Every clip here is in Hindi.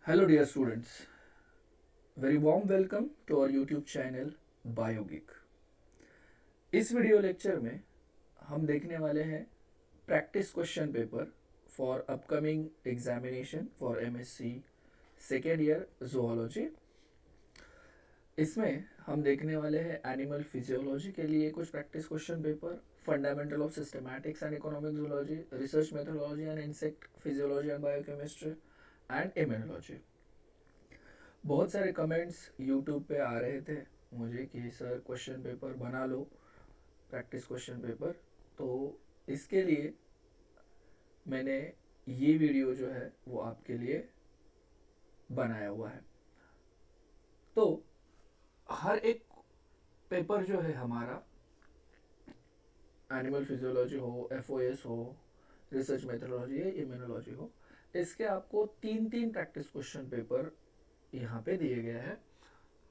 Hello dear students, very warm welcome to our YouTube channel BioGeek। इस वीडियो लेक्चर में हम देखने वाले हैं practice question paper for upcoming examination for MSc second year zoology. इसमें हम देखने वाले हैं एनिमल फिजियोलॉजी के लिए कुछ practice question paper, fundamental of systematics and economic zoology, research methodology and insect physiology and biochemistry and immunology. बहुत सारे कमेंट्स यूट्यूब पे आ रहे थे मुझे कि सर क्वेश्चन पेपर बना लो, प्रैक्टिस क्वेश्चन पेपर। तो इसके लिए मैंने ये वीडियो जो है वो आपके लिए बनाया हुआ है। तो हर एक पेपर जो है हमारा, एनिमल फिजियोलॉजी हो, एफओएस हो, रिसर्च मेथोडोलॉजी या इम्यूनोलॉजी हो, इसके आपको तीन तीन प्रैक्टिस क्वेश्चन पेपर यहाँ पे दिए गए हैं।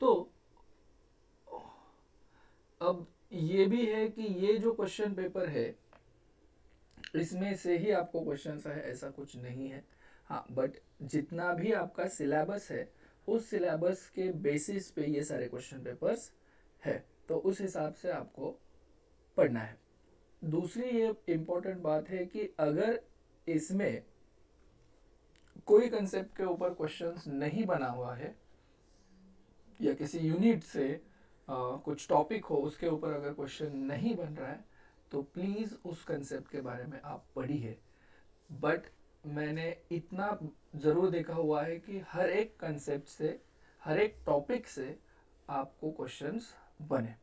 तो अब ये भी है कि ये जो क्वेश्चन पेपर है इसमें से ही आपको क्वेश्चंस है, ऐसा कुछ नहीं है। हाँ, बट जितना भी आपका सिलेबस है उस सिलेबस के बेसिस पे ये सारे क्वेश्चन पेपर्स है, तो उस हिसाब से आपको पढ़ना है। दूसरी ये इम्पोर्टेंट बात है कि अगर इसमें कोई कंसेप्ट के ऊपर क्वेश्चंस नहीं बना हुआ है या किसी यूनिट से कुछ टॉपिक हो उसके ऊपर अगर क्वेश्चन नहीं बन रहा है तो प्लीज़ उस कंसेप्ट के बारे में आप पढ़िए। बट मैंने इतना ज़रूर देखा हुआ है कि हर एक कंसेप्ट से, हर एक टॉपिक से आपको क्वेश्चंस बने।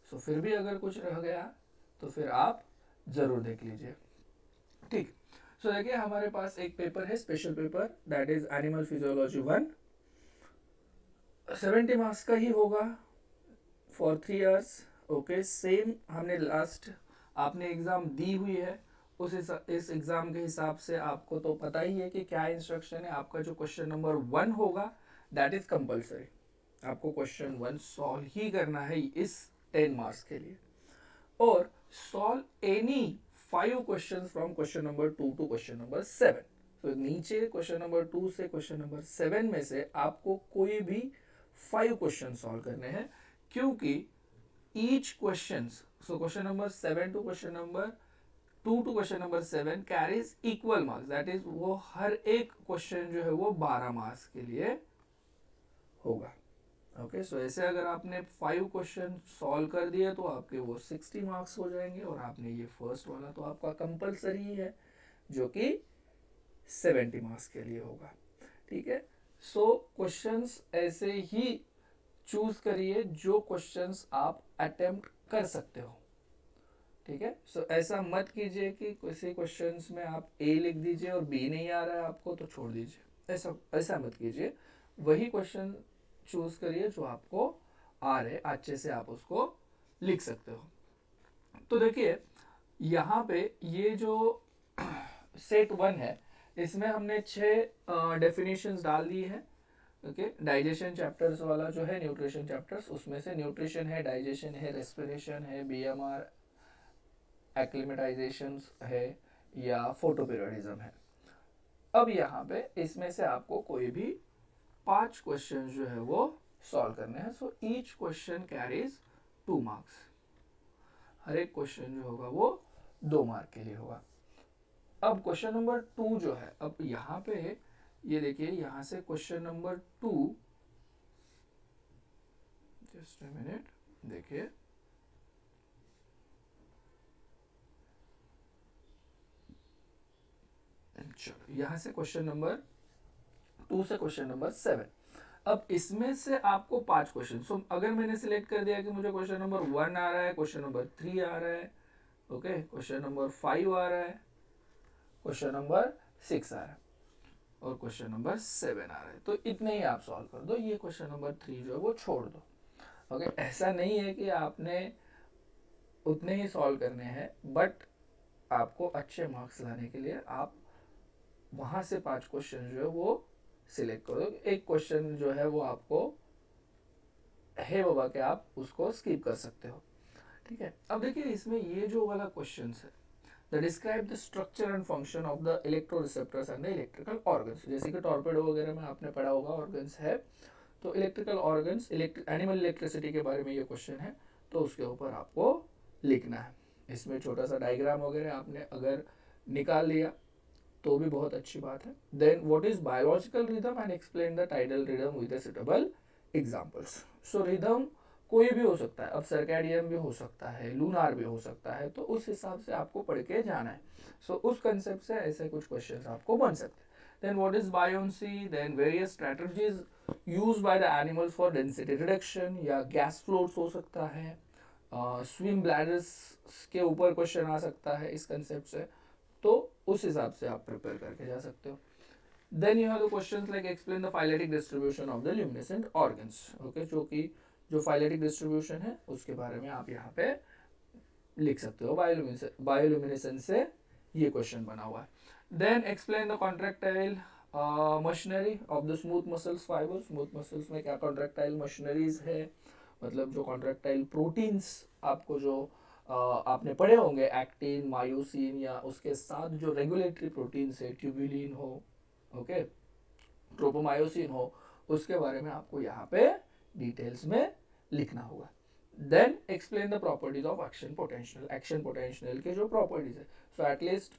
सो फिर भी अगर कुछ रह गया तो फिर आप ज़रूर देख लीजिए। ठीक, सो देखिए हमारे पास एक पेपर है, special paper, that is animal physiology 1। 70 marks का ही होगा फॉर 3 इयर्स। ओके, सेम हमने लास्ट आपने एग्ज़ाम दी हुई है इस एग्ज़ाम के हिसाब से आपको तो पता ही है कि क्या इंस्ट्रक्शन है। आपका जो क्वेश्चन नंबर 1 होगा दैट इज़ कंपल्सरी, आपको क्वेश्चन 1 सॉल्व ही करना है इस 10 मार्क्स के लिए, और solve any 5 question from question number 2 to question number 7। तो नीचे क्वेश्चन नंबर 2 से क्वेश्चन नंबर 7 में से आपको कोई भी 5 क्वेश्चन सॉल्व करने हैं, क्योंकि each question, so question number 7 to question number 2 to question number 7 carries equal marks, that is वो हर एक क्वेश्चन जो है वो 12 मार्क्स के लिए होगा। ओके, सो ऐसे अगर आपने 5 क्वेश्चन सॉल्व कर दिए तो आपके वो 60 मार्क्स हो जाएंगे, और आपने ये फर्स्ट वाला तो आपका कंपलसरी ही है जो कि 70 मार्क्स के लिए होगा। ठीक है, सो क्वेश्चंस ऐसे ही चूज करिए जो क्वेश्चंस आप अटेम्प्ट कर सकते हो। ठीक है, सो ऐसा मत कीजिए कि किसी क्वेश्चंस में आप ए लिख दीजिए और बी नहीं आ रहा है आपको तो छोड़ दीजिए, ऐसा ऐसा मत कीजिए। वही क्वेश्चन चूज करिए जो आपको आ रहे, अच्छे से आप उसको लिख सकते हो। तो देखिए यहाँ पे ये जो सेट 1 है इसमें हमने 6 डेफिनेशंस डाल दी है। ओके, डाइजेशन चैप्टर्स वाला जो है, न्यूट्रिशन चैप्टर्स, उसमें से न्यूट्रिशन है, डाइजेशन है, रेस्पिरेशन है, बीएमआर, एक्लिमेटाइजेशन है या फोटोपीरियडिज्म है। अब यहाँ पे इसमें से आपको कोई भी 5 क्वेश्चन जो है वो सॉल्व करने हैं। So each question carries 2 marks, हर एक क्वेश्चन जो होगा वो 2 मार्क के लिए होगा। अब क्वेश्चन नंबर 2 जो है, अब यहाँ पे ये देखिए, यहाँ से question number 2, just a minute, देखिए चलो यहाँ से क्वेश्चन नंबर 2 से क्वेश्चन नंबर 7। अब इसमें से आपको 5 क्वेश्चन, सो अगर मैंने सिलेक्ट कर दिया कि मुझे क्वेश्चन नंबर 1 आ रहा है, क्वेश्चन नंबर 3 आ रहा है, ओके, क्वेश्चन नंबर 5 आ रहा है, क्वेश्चन नंबर 6 आ रहा है और क्वेश्चन नंबर 7 आ रहा है, तो इतने ही आप सॉल्व कर दो। ये क्वेश्चन नंबर 3 जो है वो छोड़ दो। ओके, ऐसा नहीं है कि आपने उतने ही सॉल्व करने हैं, बट आपको अच्छे मार्क्स लाने के लिए आप वहाँ से 5 क्वेश्चन जो है वो सिलेक्ट करो। एक क्वेश्चन जो है वो आपको है बाबा के आप उसको स्किप कर सकते हो। ठीक है, अब देखिए इसमें ये जो वाला क्वेश्चन है, the describe the structure and function of the electroreceptors and the electrical organs. जैसे कि टॉर्पेडो वगैरह में आपने पढ़ा होगा ऑर्गन्स है, तो इलेक्ट्रिकल ऑर्गन्स, एनिमल इलेक्ट्रिसिटी के बारे में ये क्वेश्चन है, तो उसके ऊपर आपको लिखना है। इसमें छोटा सा डायग्राम वगैरह आपने अगर निकाल लिया तो भी बहुत अच्छी बात है। Then what is biological rhythm and explain the tidal rhythm with suitable examples. So rhythm कोई भी हो सकता है, अब सर्कैडियन भी हो सकता है, लूनार भी हो सकता है, तो उस हिसाब से आपको पढ़ के जाना है। सो उस कंसेप्ट से ऐसे कुछ क्वेश्चंस आपको बन सकते हैं। Then what is buoyancy, then various strategies used by the animals for density reduction, या गैस फ्लोट्स हो सकता है, स्विम ब्लैडर्स के ऊपर क्वेश्चन आ सकता है इस कंसेप्ट से, तो उस हिसाब से आप प्रिपेयर करके जा सकते हो। Then you have the questions like explain the phyletic distribution of the luminescent organs. Okay, जो कि जो फाइलेटिक डिस्ट्रीब्यूशन है उसके बारे में आप यहाँ पे लिख सकते हो। बायोल्यूमिनेसेंस से ये क्वेश्चन बना हुआ है। Then explain the contractile machinery of the smooth muscles fibre. Smooth muscles में क्या कॉन्ट्रैक्टाइल मशीनरीज है, मतलब जो कॉन्ट्रैक्टाइल प्रोटीन्स आपको जो आपने पढ़े होंगे, एक्टिन, मायोसिन, या उसके साथ जो रेगुलेटरी प्रोटीन्स है, ट्यूबुलिन हो, ओके, ट्रोपोमायोसिन हो, उसके बारे में आपको यहाँ पे डिटेल्स में लिखना होगा। Then explain the properties of action potential. Action potential के जो प्रॉपर्टीज है, सो एटलीस्ट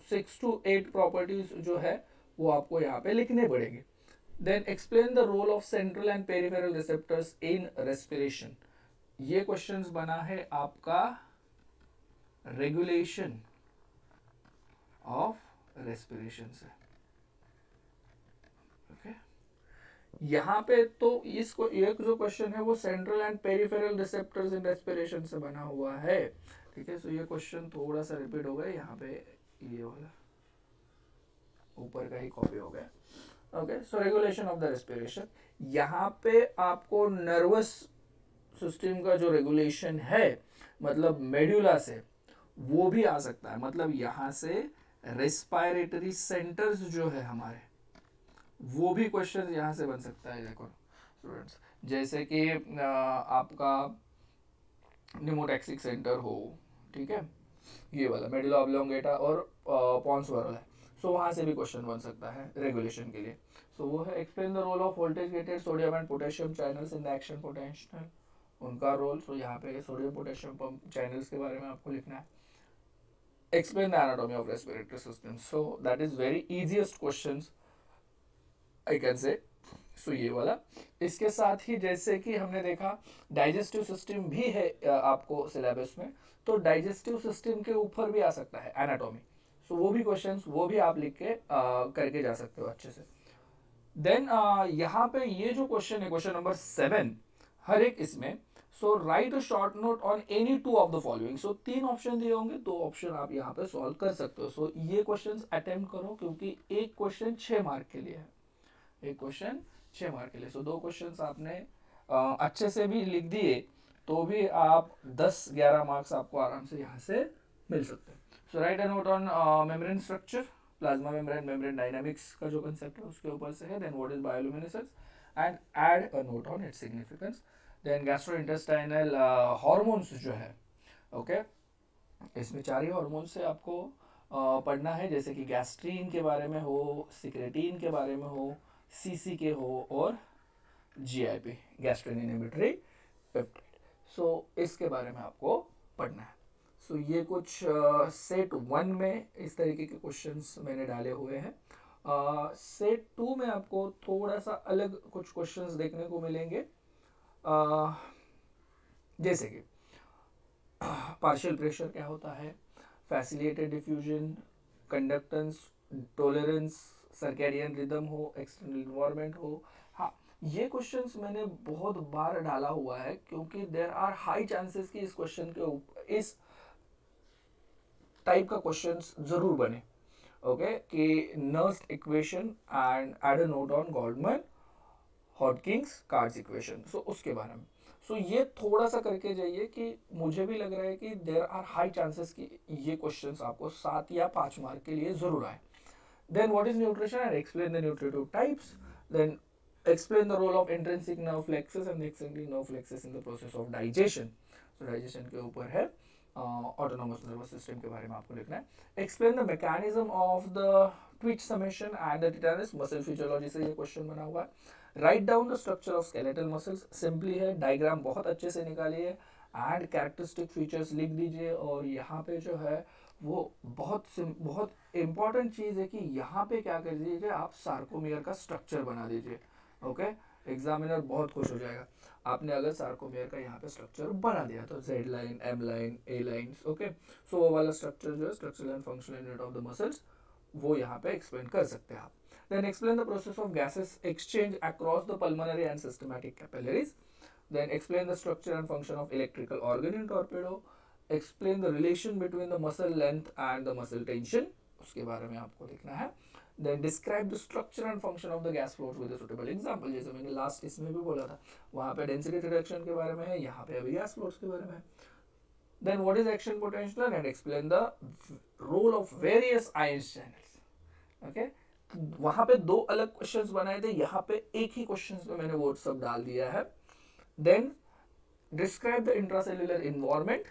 6 to 8 प्रॉपर्टीज जो है वो आपको यहाँ पे लिखने पड़ेंगे। Then explain the role of central and peripheral receptors in respiration. ये क्वेश्चंस बना है आपका रेगुलेशन ऑफ रेस्पिरेशन से। ओके, यहाँ पे तो इसको ये जो क्वेश्चन है वो central and peripheral receptors in respiration से बना हुआ है। ठीक है, सो ये क्वेश्चन थोड़ा सा रिपीट हो गया, यहाँ पे ये वाला ऊपर का ही कॉपी हो गया। Okay, so regulation of the respiration, यहाँ पे आपको नर्वस सिस्टम का जो रेगुलेशन है, मतलब मेडुला से, वो भी आ सकता है। मतलब यहाँ से रेस्पिरेटरी सेंटर्स जो है हमारे, वो भी क्वेश्चन यहाँ से बन सकता है। देखो स्टूडेंट्स, जैसे कि आपका निमोटैक्सिक सेंटर हो, ठीक है, ये वाला मेडुला ऑब्लोंगेटा और पॉन्स वाला है, सो वहाँ से भी क्वेश्चन बन सकता है रेगुलेशन के लिए। सो वो है explain the role of voltage gated sodium and potassium channels in the action potential, उनका रोल। सो यहाँ पे सोडियम पोटेशियम पंप चैनल्स के बारे में आपको लिखना है। Explain the anatomy of respiratory system, so that is very easiest questions I can say. So ये वाला, इसके साथ ही जैसे कि हमने देखा डाइजेस्टिव सिस्टम भी है आपको सिलेबस में, तो डाइजेस्टिव सिस्टम के ऊपर भी आ सकता है एनाटॉमी। सो वो भी क्वेश्चंस वो भी आप लिख के करके जा सकते हो अच्छे से। देन यहाँ पे ये जो क्वेश्चन है, क्वेश्चन नंबर 7, हर एक इसमें, so write a short note on any 2 of the following. So 3 option दिए होंगे, 2 ऑप्शन आप यहाँ पे सॉल्व कर सकते हो। सो ये क्वेश्चन अटेम्प्ट करो, क्योंकि एक क्वेश्चन 6 मार्क के लिए है, एक क्वेश्चन 6 मार्क के लिए। सो 2 क्वेश्चन आपने अच्छे से भी लिख दिए तो भी आप 10-11 मार्क्स आपको आराम से यहाँ से मिल सकते हैं। So write a note on membrane structure, plasma membrane, membrane dynamics का जो कंसेप्ट है उसके ऊपर से है। Then what is bioluminescence and add a note on its significance. Then gastrointestinal hormones जो है, ओके, इसमें 4 ही हार्मोन्स से आपको पढ़ना है, जैसे कि गैस्ट्रीन के बारे में हो, सिक्रेटीन के बारे में हो, सीसी के हो, और जीआईपी, गैस्ट्रिन इनहिबिटरी पेप्टाइड। सो इसके बारे में आपको पढ़ना है। सो ये कुछ सेट 1 में इस तरीके के क्वेश्चंस मैंने डाले हुए हैं। सेट 2 में आपको थोड़ा सा अलग कुछ क्वेश्चंस देखने को मिलेंगे, जैसे कि पार्शियल प्रेशर क्या होता है, facilitated diffusion, conductance, tolerance, circadian rhythm हो, एक्सटर्नल इन्वायरमेंट हो। हाँ, ये क्वेश्चंस मैंने बहुत बार डाला हुआ है, क्योंकि देयर आर हाई चांसेस कि इस क्वेश्चन के ऊपर इस टाइप का क्वेश्चंस जरूर बने। ओके, कि Nernst equation and add a note on Goldman Hodgkin Katz equation, so उसके बारे में। सो ये थोड़ा सा करके जाइए, कि मुझे भी लग रहा है कि देयर आर हाई चांसेस कि ये क्वेश्चंस आपको 7 या 5 मार्क के लिए जरूर आए। Then what is nutrition and explain the nutritive types. Then explain the role of intrinsic nerve flexus and extrinsic nerve flexus in the process of digestion. So digestion के ऊपर है ऑटोनोमस नर्वस सिस्टम के बारे में आपको लिखना है। Explain the mechanism of the Twitch summation and the tetanus muscle physiology से ये क्वेश्चन बना हुआ है। Write down the structure of skeletal muscles, simply है, डायग्राम बहुत अच्छे से निकालिए एंड कैरेक्टरिस्टिक फीचर्स लिख दीजिए। और यहाँ पे जो है वो बहुत इंपॉर्टेंट चीज़ है कि यहाँ पे क्या कर दीजिए, आप सार्कोमियर का स्ट्रक्चर बना दीजिए। ओके, एग्जामिनर बहुत खुश हो जाएगा आपने अगर सार्कोमियर का यहाँ पे स्ट्रक्चर बना दिया तो। Z line, M line, A lines, okay. So वो वाला स्ट्रक्चर जो है structural and functional unit of the muscles, वो यहाँ पे एक्सप्लेन कर सकते हैं आप। Then explain the process of gases exchange across the pulmonary and systematic capillaries. Then explain the structure and function of electrical organ in torpedo. Explain the relation between the muscle length and the muscle tension. उसके बारे में आपको लिखना है। Then describe the structure and function of the gas flows with a suitable example. जैसे मैंने लास्ट इसमें भी बोला था, वहाँ पे डेंसिटी रिडक्शन के बारे में है, यहाँ पे अभी गैस फ्लोस के बारे में है। Then what is action potential and explain the role of various ion channels. Okay? वहाँ पे दो अलग क्वेश्चंस बनाए थे, यहाँ पे एक ही क्वेश्चंस में मैंने वो सब डाल दिया है। Then describe the intracellular environment,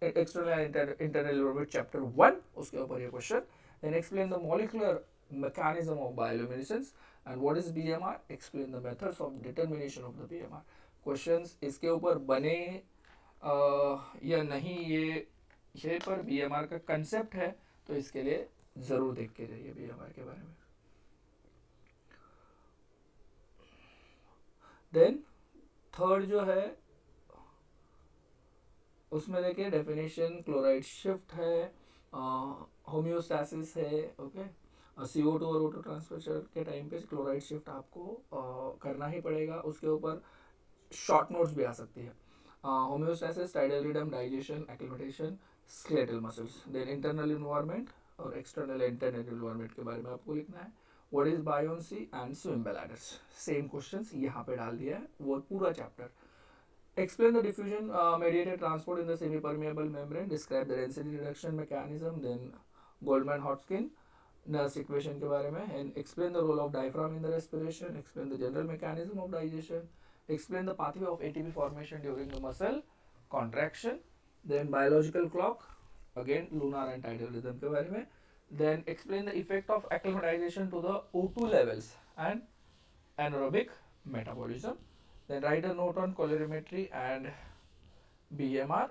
external and internal environment chapter 1, उसके ऊपर ये question. Then explain the molecular mechanism of bioluminescence and what is BMR, explain the methods of determination of the BMR। Questions इसके ऊपर बने या नहीं, ये पर BMR का कंसेप्ट है, तो इसके लिए ज़रूर देख के जाइए BMR के बारे में। देन थर्ड जो है उसमें देखिए डेफिनेशन, क्लोराइड शिफ्ट है, होम्योस्टैसिस है, ओके। CO2 और O2 ट्रांसफर के टाइम पे क्लोराइड शिफ्ट आपको करना ही पड़ेगा। उसके ऊपर शॉर्ट नोट्स भी आ सकती है। Homeostasis, tidal rhythm, digestion, acclimatation, skeletal muscles. Then internal environment और एक्सटर्नल इंटरनल इन्वायरमेंट के बारे में आपको लिखना है। What is buoyancy and swim bladders, same questions यहाँ पे डाल दिया है, वो पूरा chapter. Explain the diffusion mediated transport in the semi-permeable membrane. Describe the density reduction mechanism. Then Goldman-Hodgkin nurse equation के बारे में, and explain the role of diaphragm in the respiration. Explain the general mechanism of digestion. Explain the pathway of ATP formation during the muscle contraction. Then biological clock, again lunar and tidal rhythm के बारे में. Then explain the effect of acclimatization to the O2 levels and anaerobic metabolism. Then write a note on colorimetry and BMR,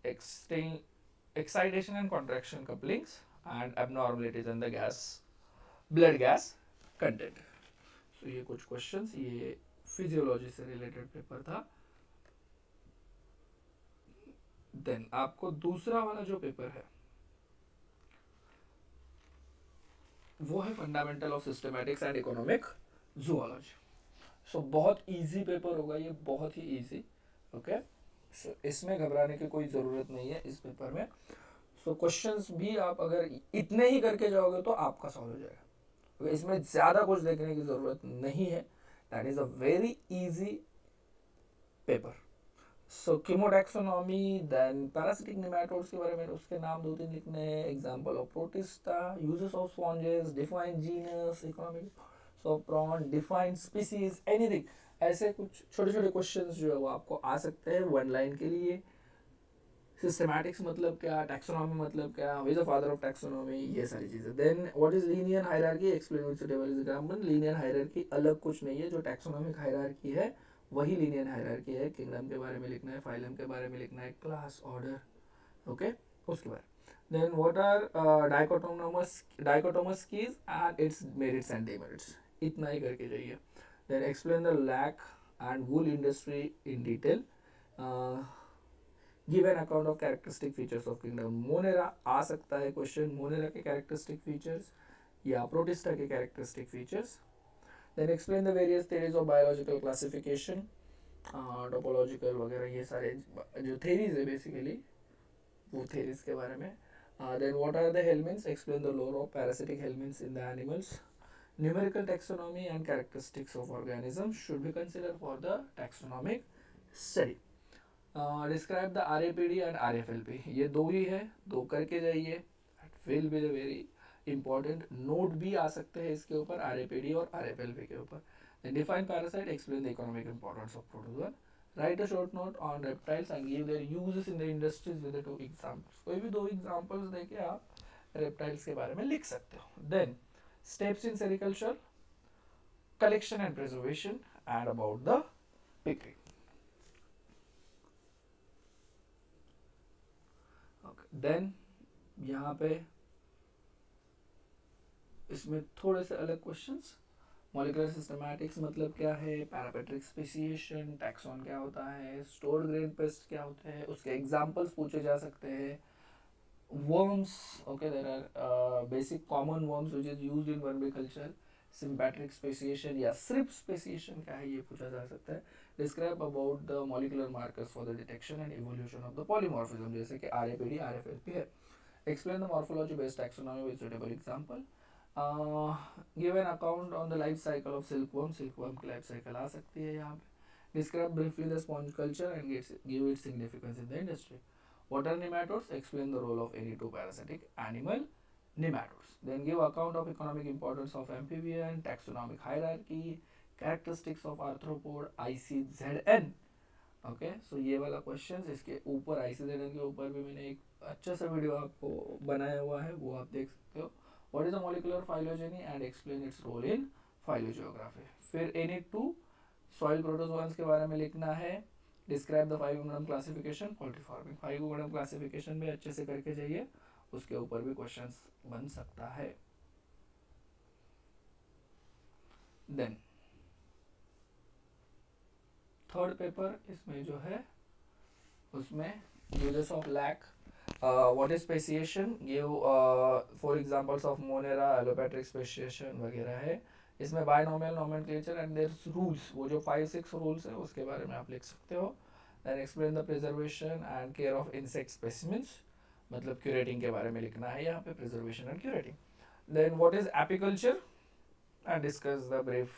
excitation and contraction couplings, and abnormalities in the blood gas content. So ये कुछ questions, ये फिजियोलॉजी से रिलेटेड पेपर था। देन आपको दूसरा वाला जो पेपर है वो है fundamental of systematics and economic zoology. So बहुत इजी पेपर होगा ये, बहुत ही इजी, ओके। सो इसमें घबराने की कोई ज़रूरत नहीं है इस पेपर में। सो क्वेश्चंस भी आप अगर इतने ही करके जाओगे तो आपका सॉल्व हो जाएगा, इसमें ज़्यादा कुछ देखने की ज़रूरत नहीं है। That is a very easy paper. So chemotaxonomy, then parasitic nematodes के बारे में उसके नाम 2-3 लिखने हैं, example of protista, uses of sponges, define genus, economic of prawn, define species, anything, ऐसे कुछ छोटे छोटे क्वेश्चंस जो है वो आपको आ सकते हैं 1 लाइन के लिए। सिस्टमैटिक्स मतलब क्या, टैक्सोनॉमी मतलब क्या, who is the father of taxonomy, ये सारी चीज़ें। Then what is linear hierarchy, explain with suitable example. Linear hierarchy अलग कुछ नहीं है, जो टैक्सोनॉमिक हायरार्की है वही लीनियर हायरार्की है। किंगडम के बारे में लिखना है, फाइलम के बारे में लिखना है, क्लास, ऑर्डर, ओके, उसके बाद। Then what are dichotomous keys and its merits and demerits, इतना ही करके जाइए। Then explain the lac and wool industry in detail, give an account of characteristic features of kingdom. Monera आ सकता है क्वेश्चन, मोनेरा के कैरेक्टरिस्टिक फीचर्स या प्रोटिस्टा के characteristic features. Then explain the various theories of biological classification, topological वगैरह, ये सारे जो थेरीज है बेसिकली वो थेरीज के बारे में। Then what are the helminths, explain the lore of parasitic helminths in the animals. Numerical taxonomy and characteristics of organism should be considered for the taxonomic study. Describe the RAPD and RFLP, ये दो ही है, दो करके जाइए, will be the very important. Note भी आ सकते हैं इसके ऊपर RAPD और RFLP के ऊपर। Define parasite, explain the economic importance of protozoa, right a short note on reptiles and give their uses in the industries with the 2 examples. कोई भी 2 एग्जांपल्स देके आप रेप्टाइल्स के बारे में लिख सकते हो। Then steps in sericulture, collection and preservation and about the piggery. Then यहाँ पे इसमें थोड़े से अलग क्वेश्चंस, मॉलिक्यूलर सिस्टमैटिक्स मतलब क्या है, पैरापेट्रिक स्पेसिएशन, टैक्सॉन क्या होता है, स्टोर्ड ग्रेन पेस्ट क्या होते हैं, उसके एग्जांपल्स पूछे जा सकते हैं। worms, okay, there are basic common worms which is used in vermiculture, sympatric speciation या strip speciation क्या है ये पूछा जा सकता है। describe about the molecular markers for the detection and evolution of the polymorphism, जैसे कि RAPD RFLP है। explain the morphology based taxonomy with suitable example, give an account on the life cycle of silkworm, silkworm की life cycle आ सकती है यहाँ पे। describe briefly the sponge culture and give its significance in the industry. What are nematodes? Explain the role of any 2 parasitic animal nematodes. Then give account of economic importance of amphibian, taxonomic hierarchy, characteristics of arthropod, ICZN. Okay so ये वाला क्वेश्चन, इसके ऊपर ICZN के ऊपर भी मैंने एक अच्छा सा वीडियो आपको बनाया हुआ है, वो आप देख सकते हो। What is the molecular phylogeny and explain its role in phylogeography. फिर NE2 सॉइल प्रोटोजोआन्स के बारे में लिखना है। डिस्क्राइब द 5 गुणम क्लासिफिकेशन, पोल्ट्री फार्मिंग 5 गुणम क्लासिफिकेशन भी अच्छे से करके जाइए, उसके ऊपर भी क्वेश्चंस बन सकता है। देन थर्ड पेपर इसमें जो है उसमें uses of lac, what is speciation, give 4 examples of monera, allopatric speciation वगैरह है। इसमें binomial nomenclature and their rules, वो जो 5-6 रूल्स है उसके बारे में आप लिख सकते हो। Then explain the preservation and care of insect specimens, मतलब क्यूरेटिंग के बारे में लिखना है यहाँ पे, preservation and curating. Then what is apiculture and discuss the brief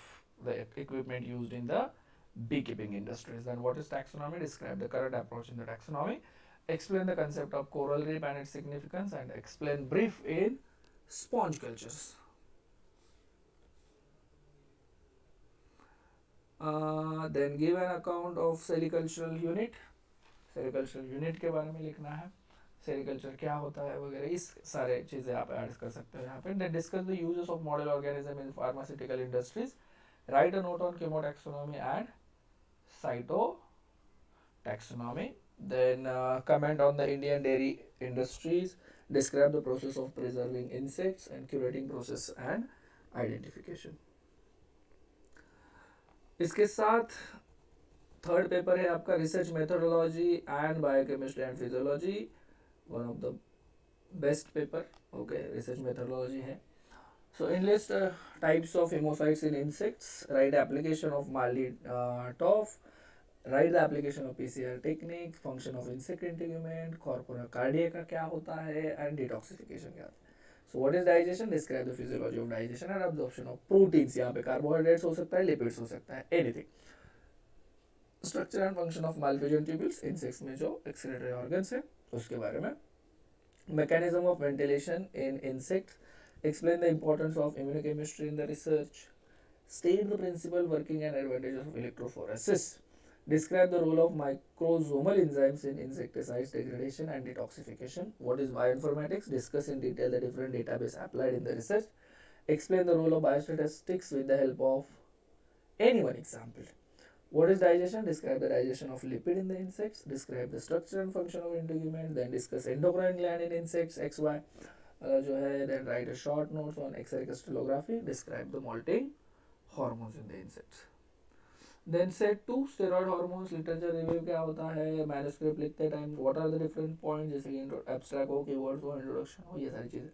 the equipment used in the beekeeping industries. Then what is taxonomy? Describe the current approach in the taxonomy. Explain the concept of coral reef and its significance, and explain brief in sponge cultures. Then give an account of sericultural unit. sericultural unit के बारे में लिखना है, सेरिकल्चर क्या होता है वगैरह, इस सारे चीज़ें आप ऐड कर सकते हो यहाँ पे। Then discuss the uses of model organism in pharmaceutical industries. Write a note on chemotaxonomy and cytotaxonomy. Then comment on the Indian dairy industries. Describe the process of preserving insects and curating process and identification. इसके साथ थर्ड पेपर है आपका research methodology and biochemistry and physiology, one of the best paper. Okay, research methodology है। So enlist types of hemocytes in insects, write application of Marley-Toff, write the application of PCR technique, function of insect integument, corpora cardia का क्या होता है and detoxification क्या होता है। So what is digestion? Describe the physiology of digestion and absorption of proteins, यहाँ पे carbohydrates हो सकता है, lipids हो सकता है, anything. Structure and function of malphizian tubules, insects में जो excretory organs है उसके बारे में। Mechanism of ventilation in insects, explain the importance of immunochemistry in the research, state the principal working and advantages of electrophoresis, describe the role of microsomal enzymes in insecticides degradation and detoxification, what is bioinformatics, discuss in detail the different database applied in the research, explain the role of biostatistics with the help of any one example. What is digestion? Describe the digestion of lipid in the insects, describe the structure and function of integument, then discuss endocrine gland in insects XY जो है, then write a short notes on X-ray crystallography, describe the molting hormones in the insects. Then set 2 steroid hormones, literature review क्या होता है, manuscript लिखते time what are the different points, जैसे कि abstract हो, keywords हो, introduction हो, ये सारी चीज़ें।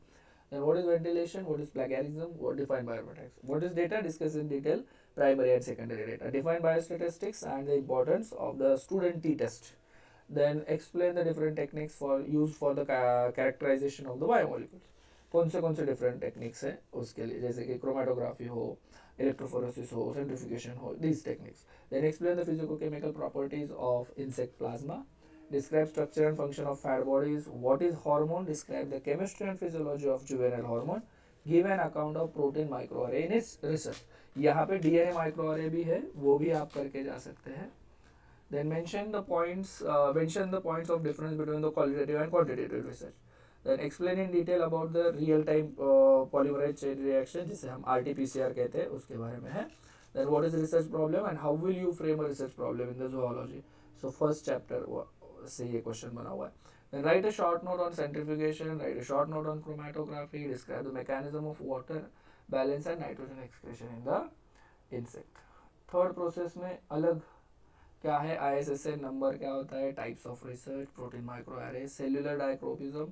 Then what is ventilation, what is plagiarism, what define bioinformatics, what is data, discuss in detail primary and secondary data, define biostatistics and the importance of the student t-test. Then explain the different techniques for used for the characterization of the biomolecules, कौन से different techniques है उसके लिए, जैसे कि chromatography हो, electrophoresis हो, centrifugation हो, these techniques. Then explain the physicochemical properties of insect plasma, describe structure and function of fat bodies, what is hormone, describe the chemistry and physiology of juvenile hormone, give an account of protein microarray in its research. यहाँ पे DNA microarray भी है, वो भी आप करके जा सकते हैं। Then mention the points of difference between the qualitative and quantitative research. Then explain in detail about the real time polymerase chain reaction, जिसे हम RT-PCR कहते हैं, उसके बारे में है. Then what is research problem and how will you frame a research problem in the zoology. So first chapter से ये question बना हुआ है. Then write a short note on centrifugation, write a short note on chromatography, describe the mechanism of water balance and nitrogen excretion in the insect. Third process में अलग क्या है, ISSN नंबर क्या होता है, types of research, protein micro array, cellular dichroism,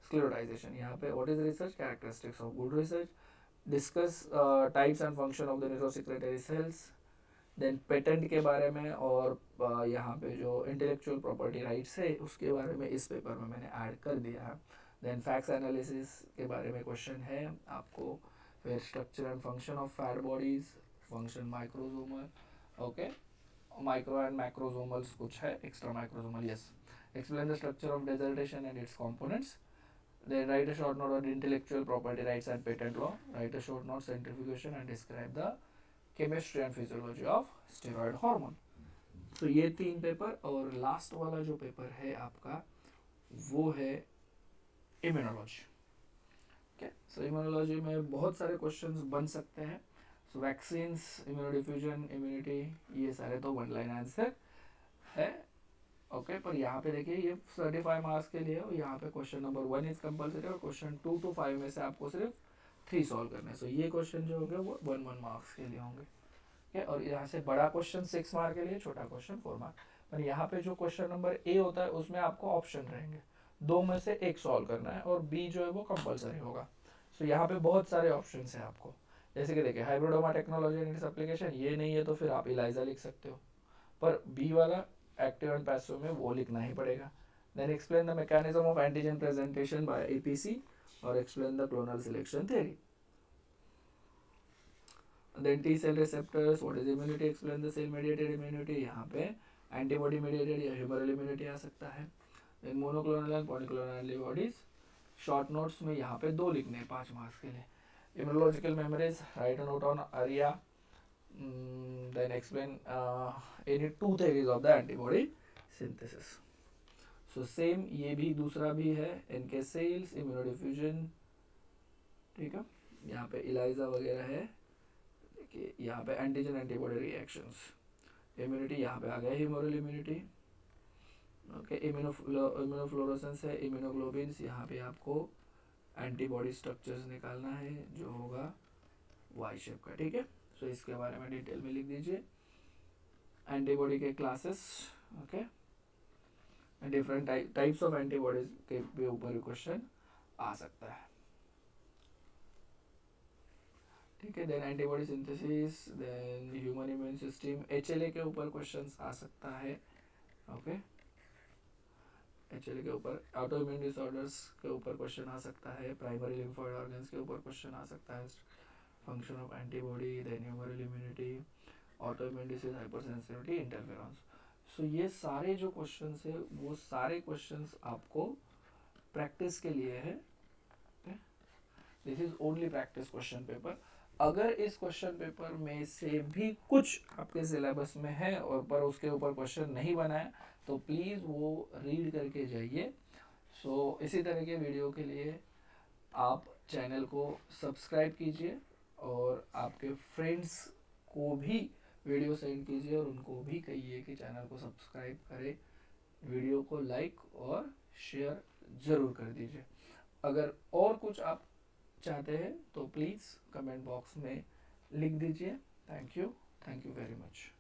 sclerotization. यहाँ पे what is research, characteristics of good research, discuss types and function of the neurosecretory cells. Then patent के बारे में और यहाँ पे जो इंटेलेक्चुअल प्रॉपर्टी राइट्स है उसके बारे में इस पेपर में मैंने ऐड कर दिया है. देन फैक्ट्स एनालिसिस के बारे में क्वेश्चन है आपको. फिर structure and function of fat bodies, function microsomal, okay, micro and macrosomals कुछ है, extra microsomal, yes. Explain the structure of dissertation and its components. Then write a short note on intellectual property rights and patent law. Write a short note centrifugation and describe the chemistry and physiology of steroid hormone. तो ये 3 पेपर. और लास्ट वाला जो पेपर है आपका वो है इम्यूनोलॉजी. ओके, सो इम्यूनोलॉजी में बहुत सारे क्वेश्चंस बन सकते हैं. सो वैक्सीन्स, इम्यूनोडिफ्यूजन, इम्यूनिटी, ये सारे तो 1 लाइन आंसर है. ओके, पर यहाँ पे देखिए ये 35 मार्क्स के लिए है. यहाँ पे क्वेश्चन नंबर 1 इज कंपलसरी और क्वेश्चन 2 to 5 में से आपको सिर्फ 3 सॉल्व करने हैं. सो ये क्वेश्चन जो होंगे वो 1 मार्क्स के लिए होंगे. ओके, और यहाँ से बड़ा क्वेश्चन 6 मार्क के लिए, छोटा क्वेश्चन 4 मार्क. पर यहाँ पे जो क्वेश्चन नंबर ए होता है उसमें आपको ऑप्शन रहेंगे, 2 में से 1 सॉल्व करना है और बी जो है वो कंपलसरी होगा. सो यहाँ पे बहुत सारे ऑप्शन है आपको. जैसे कि देखिए hybridoma technology and its application, ये नहीं है तो फिर आप इलाइजा लिख सकते हो, पर बी वाला एक्टिव एंड पैसिव में वो लिखना ही पड़ेगा. Then explain the mechanism of antigen presentation by APC और explain the clonal selection theory. Then T cell receptors, what is immunity, explain the cell mediated immunity. यहाँ पे एंटीबॉडी मेडिएटेड या ह्यूमरल इम्यूनिटी आ सकता है. Then monoclonal and polyclonal antibodies. Short notes में यहाँ पे 2 लिखने हैं 5 मार्क्स के लिए. Immunological memories, right a note on आरिया. Then explain any 2 theories of the antibody synthesis. So same ये भी दूसरा भी है, NK cells, immunodiffusion, ठीक है. यहाँ पे इलाइजा वगैरह है. देखिए यहाँ पे एंटीजन एंटीबॉडी रिएक्शंस, इम्यूनिटी यहाँ पे आ गया ह्यूमरल इम्यूनिटी. ओके, इम्यूनोफ्लोरोसेंस है, इम्यूनोग्लोबिन्स. यहाँ पे आपको एंटीबॉडी स्ट्रक्चर्स निकालना है जो होगा वाई शेप का, ठीक है. तो इसके बारे में डिटेल में लिख दीजिए. एंटीबॉडी के classes, okay, different types of antibodies के ऊपर क्वेश्चन आ सकता है, ठीक है. Then antibody synthesis, then human immune system, HLA के ऊपर क्वेश्चंस आ सकता है. ओके, HLA के ऊपर, ऑटो इम्यून डिसऑर्डर्स के ऊपर क्वेश्चन आ सकता है, प्राइमरी लिम्फोइड ऑर्गन्स के ऊपर क्वेश्चन आ सकता है, function of antibody, then humoral immunity, autoimmune disease, hypersensitivity, interference. So ये सारे जो क्वेश्चंस है वो सारे क्वेश्चंस आपको प्रैक्टिस के लिए है. This is only practice question paper. अगर इस क्वेश्चन पेपर में से भी कुछ आपके सिलेबस में है और पर उसके ऊपर क्वेश्चन नहीं बना है तो प्लीज़ वो रीड करके जाइए. सो इसी तरह के वीडियो के लिए आप चैनल को सब्सक्राइब कीजिए और आपके फ्रेंड्स को भी वीडियो सेंड कीजिए और उनको भी कहिए कि चैनल को सब्सक्राइब करें. वीडियो को लाइक और शेयर ज़रूर कर दीजिए. अगर और कुछ आप चाहते हैं तो प्लीज़ कमेंट बॉक्स में लिख दीजिए. Thank you very much.